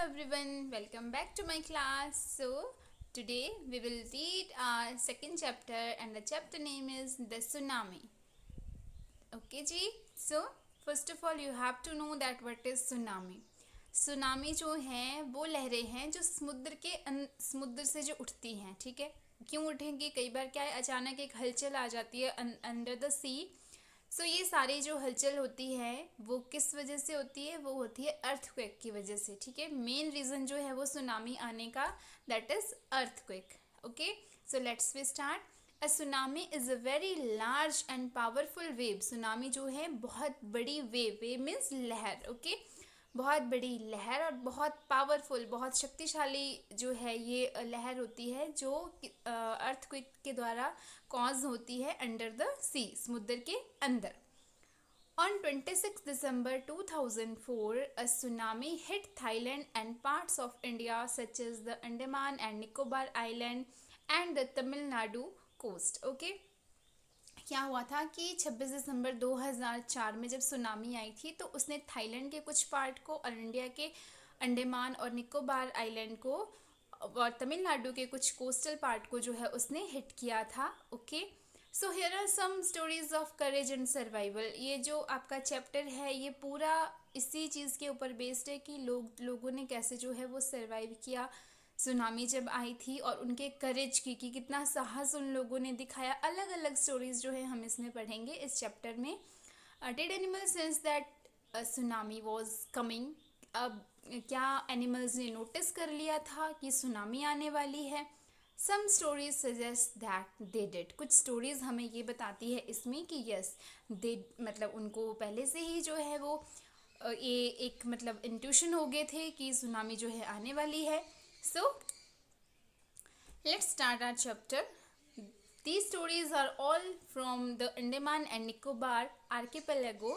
everyone, welcome back to my class. So, today we will read our second chapter, and the chapter name is The Tsunami. Okay, जी. So, first of all, you have to know that what is tsunami. Tsunami जो हैं वो लहरें हैं जो समुद्र से जो उठती हैं, ठीक है. क्यों उठेंगी? कई बार क्या है, अचानक एक हलचल आ जाती है अंडर द सी. सो ये सारी जो हलचल होती है वो किस वजह से होती है? वो होती है अर्थक्वेक की वजह से, ठीक है. मेन रीज़न जो है वो सुनामी आने का, that is earthquake. Okay, so let's we start. A tsunami is a very large and powerful wave. Tsunami जो है बहुत बड़ी वेव मीन्स लहर. ओके, बहुत बड़ी लहर और बहुत पावरफुल, बहुत शक्तिशाली जो है ये लहर होती है जो अर्थक्वेक के द्वारा कॉज होती है अंडर द सी, समुद्र के अंदर. On 26 December 2004, a tsunami hit Thailand and parts of India such as the Andaman and Nicobar Island and the Tamil Nadu coast. Okay? क्या हुआ था कि 26 दिसंबर 2004 में जब सुनामी आई थी तो उसने थाईलैंड के कुछ पार्ट को और इंडिया के अंडमान और निकोबार आइलैंड को और तमिलनाडु के कुछ कोस्टल पार्ट को जो है उसने हिट किया था. Okay, so here are some stories of courage and survival. ये जो आपका चैप्टर है ये पूरा इसी चीज़ के ऊपर बेस्ड है कि लोगों ने कैसे जो है वो सर्वाइव किया सुनामी जब आई थी, और उनके करेज की कि कितना साहस उन लोगों ने दिखाया. अलग अलग स्टोरीज जो है हम इसमें पढ़ेंगे इस चैप्टर में. Did animal sense that tsunami was coming? अब क्या एनिमल्स ने नोटिस कर लिया था कि सुनामी आने वाली है? Some stories suggest that they did. कुछ स्टोरीज हमें ये बताती है इसमें कि यस दे, मतलब उनको पहले से ही जो है वो ये एक मतलब इंट्यूशन हो गए थे कि सुनामी जो है आने वाली है. So, let's start our chapter. These stories are all from the Andaman and Nicobar archipelago.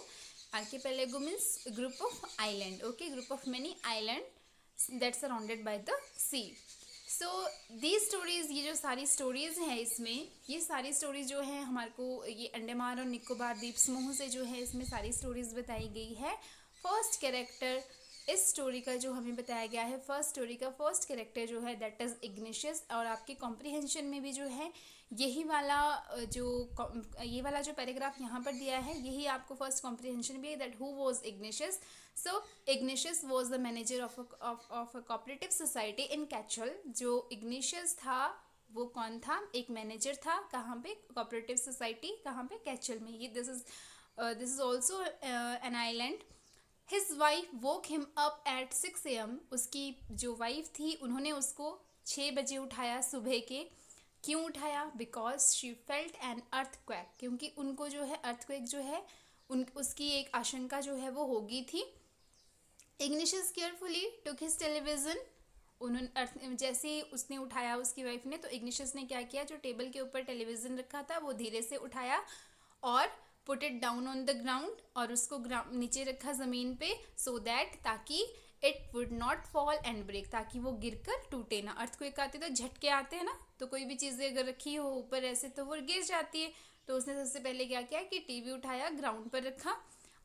Archipelago means group of island. Okay, group of many island that's surrounded by the sea. So these stories, ये जो सारी stories हैं इसमें, ये सारी stories जो है हमारे को ये अंडमान और निकोबार द्वीप समूह से जो है इसमें सारी stories बताई गई है. फर्स्ट कैरेक्टर इस स्टोरी का जो हमें बताया गया है, फर्स्ट स्टोरी का फर्स्ट कैरेक्टर जो है दैट इज़ इग्निशियस. और आपके कॉम्प्रिहेंशन में भी जो है यही वाला ये वाला जो पैराग्राफ यहाँ पर दिया है यही आपको फर्स्ट कॉम्प्रिहेंशन भी है, that who was Ignatius. So Ignatius was the manager of a cooperative society in Katchal. जो इग्निशियस था वो कौन था? एक मैनेजर था. कहाँ पे? Cooperative society. कहाँ पे? कैचल में. ये this is also an island. His wife woke him up at 6 AM. उसकी जो वाइफ थी उन्होंने उसको 6 बजे उठाया सुबह के. क्यों उठाया? Because she felt an earthquake. क्योंकि उनको जो है अर्थक्वेक जो है उसकी एक आशंका जो है वो होगी थी. Igneous carefully took his television. उन्होंने जैसे ही उसने उठाया उसकी वाइफ ने, तो इग्निशियस ने क्या किया, जो टेबल के ऊपर टेलीविज़न रखा था वो धीरे से उठाया और put it down on the ground, और उसको नीचे रखा ज़मीन पे, सो दैट ताकि it would not fall and break, ताकि वो गिरकर टूटे ना. अर्थक्वेक आते तो झटके आते हैं ना, तो कोई भी चीज़ें अगर रखी हो ऊपर ऐसे तो वो गिर जाती है. तो उसने सबसे पहले क्या किया कि टीवी उठाया, ग्राउंड पर रखा,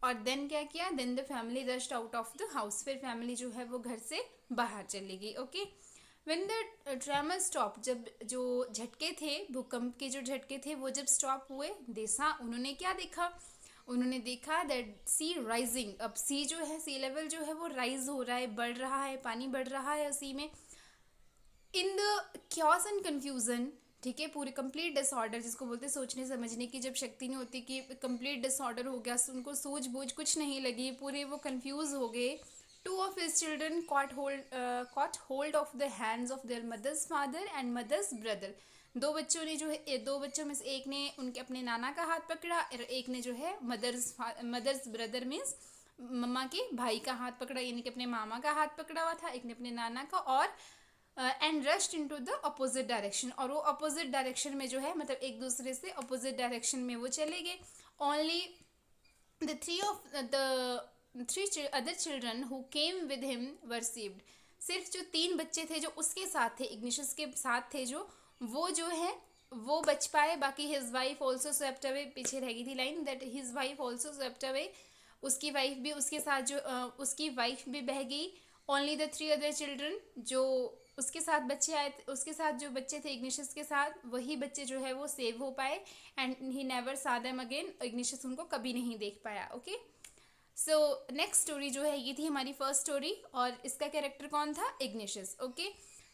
और देन क्या किया, then the family rushed out of the house. फिर फैमिली जो है वो घर से बाहर चली गई. Okay, when the tremor stop, जब जो झटके थे, भूकंप के जो झटके थे वो जब स्टॉप हुए, उन्होंने क्या देखा? उन्होंने देखा दैट सी राइजिंग. अब सी जो है, सी लेवल जो है वो राइज हो रहा है, बढ़ रहा है, पानी बढ़ रहा है सी में. In the chaos and confusion, ठीक है, पूरे कंप्लीट डिसऑर्डर जिसको बोलते हैं सोचने समझने की जब शक्ति नहीं होती, कि कंप्लीट डिसऑर्डर हो गया, उनको सूझबूझ कुछ नहीं लगी, पूरे वो कंफ्यूज हो गए. Two of his children caught hold of the hands of their mother's father and mother's brother. दो बच्चों ने जो है, दो बच्चों में से एक ने उनके अपने नाना का हाथ पकड़ा और एक ने जो है मदर्स ब्रदर मीन्स मम्मा के भाई का हाथ पकड़ा, यानी कि अपने मामा का हाथ पकड़ा हुआ था, एक ने अपने नाना का. और and rushed into the opposite direction, और वो अपोजिट डायरेक्शन में जो है मतलब एक दूसरे से अपोजिट डायरेक्शन में वो चले गए. Only the three other children who came with him were saved. सिर्फ जो 3 बच्चे थे जो उसके साथ थे, इग्निशियस के साथ थे, जो है वो बच पाए. बाकी his wife also swept away, पीछे रह गई थी line, that his wife also swept away. उसकी वाइफ भी उसके साथ जो उसकी वाइफ भी बह गई. ओनली द 3 अदर चिल्ड्रन, जो उसके साथ बच्चे आए थे, उसके साथ जो बच्चे थे इग्निशियस के साथ, वही बच्चे जो है वो सेव हो पाए एंड ही नेवर सा देम अगेन। इग्निशियस उनको कभी नहीं देख पाया। ओके, सो नेक्स्ट स्टोरी जो है ये थी हमारी फर्स्ट स्टोरी, और इसका कैरेक्टर कौन था? Igneous. Okay,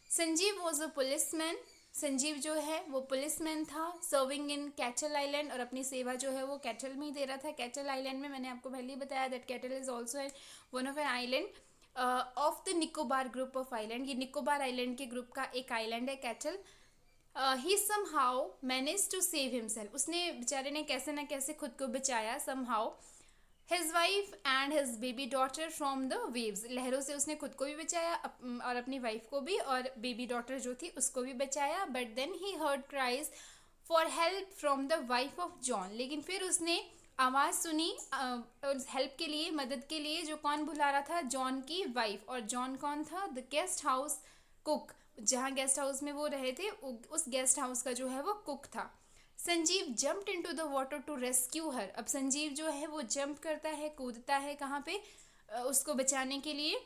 Sanjeev was a policeman. Sanjeev जो है वो पुलिसमैन था, सर्विंग इन कैटल आइलैंड, और अपनी सेवा जो है वो कैटल में ही दे रहा था। कैटल आइलैंड में मैंने आपको पहले ही बताया that Katchal is also one of an island of the Nicobar group of island. ये निकोबार आइलैंड के ग्रुप का एक आइलैंड है Katchal. He somehow manage to save himself, उसने बेचारे ने कैसे ना कैसे खुद को बचाया। Somehow his wife and his baby daughter from the waves, लहरों से उसने खुद को भी बचाया और अपनी वाइफ को भी, और बेबी डॉटर जो थी उसको भी बचाया। But then he heard cries for help from the wife of John, लेकिन फिर उसने आवाज़ सुनी हेल्प के लिए, मदद के लिए, जो कौन बुला रहा था? जॉन की वाइफ। और जॉन कौन था? द गेस्ट हाउस कुक, जहाँ गेस्ट हाउस में वो रहे थे उस गेस्ट हाउस का जो है वो कुक था। Sanjeev jumped into the water to rescue her, अब संजीव जो है वो जंप करता है, कूदता है कहाँ पे? उसको बचाने के लिए,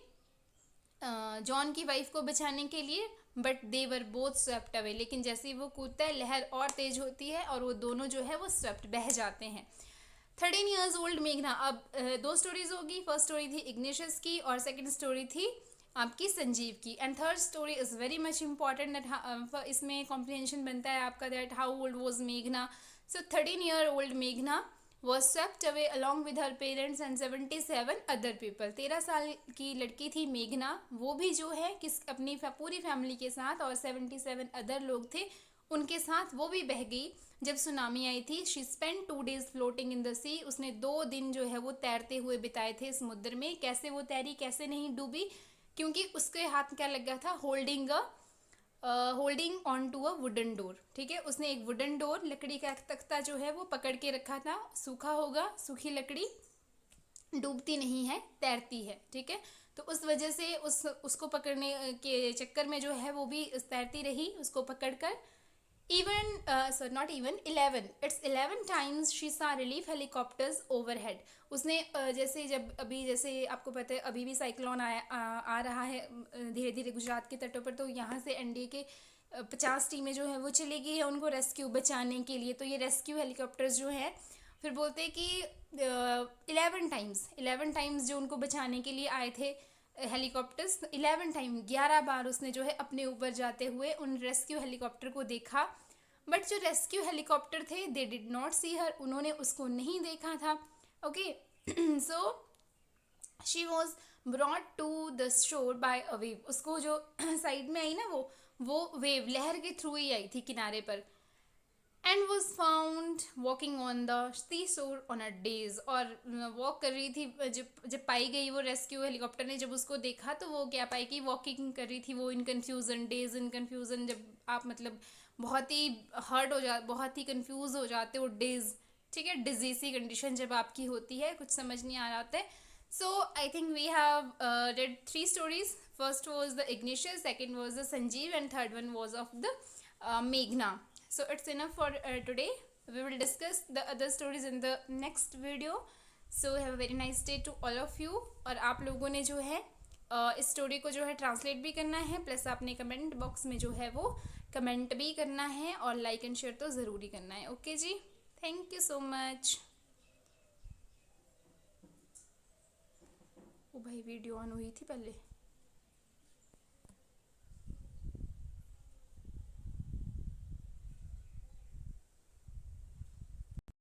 जॉन की वाइफ को बचाने के लिए। But they were both swept away, लेकिन जैसे ही वो कूदता है लहर और तेज होती है और वो दोनों जो है वो स्वेप्ट, बह जाते हैं। 13 ईयर्स ओल्ड मेघना, अब दो स्टोरीज होगी, फर्स्ट स्टोरी थी इग्निशियस की और सेकंड स्टोरी थी आपकी संजीव की। And third story is very much important that इसमें कॉम्प्रिहेंशन बनता है आपका दैट हाउ ओल्ड वॉज मेघना। सो 13 ईयर ओल्ड मेघना was swept away along with her parents and 77 other people. 13 साल की लड़की थी मेघना, वो भी जो है किस अपनी पूरी फैमिली के साथ, और 77 अदर लोग थे उनके साथ, वो भी बह गई जब सुनामी आई थी। She spend 2 days floating in the sea, उसने 2 दिन जो है वो तैरते हुए बिताए थे समुद्र में। कैसे वो तैरी, कैसे नहीं डूबी? क्योंकि उसके हाथ क्या लग गया था? Holding on to a wooden door. ठीक है, उसने एक वुडन डोर, लकड़ी का तख्ता जो है वो पकड़ के रखा था। सूखा होगा, सूखी लकड़ी डूबती नहीं है, तैरती है। ठीक है, तो उस वजह से उसको पकड़ने के चक्कर में जो है वो भी तैरती रही, उसको पकड़कर। Even not even 11, it's 11 times she saw relief helicopters overhead. उसने जैसे जब अभी जैसे आपको पता है अभी भी साइक्लोन आ रहा है धीरे धीरे गुजरात के तटों पर, तो यहाँ से एनडीए के 50 टीमें जो है वो चली गई है उनको रेस्क्यू बचाने के लिए। तो ये रेस्क्यू हेलीकॉप्टर्स जो है, फिर बोलते हैं कि 11 टाइम्स जो उनको बचाने के लिए आए थे हेलीकॉप्टर्स, 11 बार उसने जो है अपने ऊपर जाते हुए उन रेस्क्यू हेलीकॉप्टर को देखा। बट जो रेस्क्यू हेलीकॉप्टर थे दे डिड नॉट सी हर, उन्होंने उसको नहीं देखा था। Okay, so she was brought to the shore by a wave, उसको जो साइड में आई ना वो वेव लहर के थ्रू ही आई थी किनारे पर। And was found walking on the sea shore on a days, और वॉक कर रही थी जब पाई गई वो रेस्क्यू हेलीकॉप्टर ने, जब उसको देखा तो वो क्या पाई कि वॉकिंग कर रही थी वो इन कन्फ्यूज़न, डेज इन कन्फ्यूज़न। जब आप मतलब बहुत ही हर्ट हो जा, बहुत ही कन्फ्यूज़ हो जाते हो, डेज, ठीक है, डिजीज सी कंडीशन जब आपकी होती है, कुछ समझ नहीं आ रहा होता है। So I think we have read 3 stories. First was the Ignatius, second was the Sanjeev, and third one was of the Meghna. So it's enough for today. We will discuss the other stories in the next video. So have a very nice day to all of you. और आप लोगों ने जो है इस story को जो है ट्रांसलेट भी करना है, प्लस आपने कमेंट बॉक्स में जो है वो कमेंट भी करना है, और लाइक एंड शेयर तो ज़रूरी करना है। ओके जी, थैंक यू सो मच। ओ भाई वीडियो ऑन हुई थी पहले।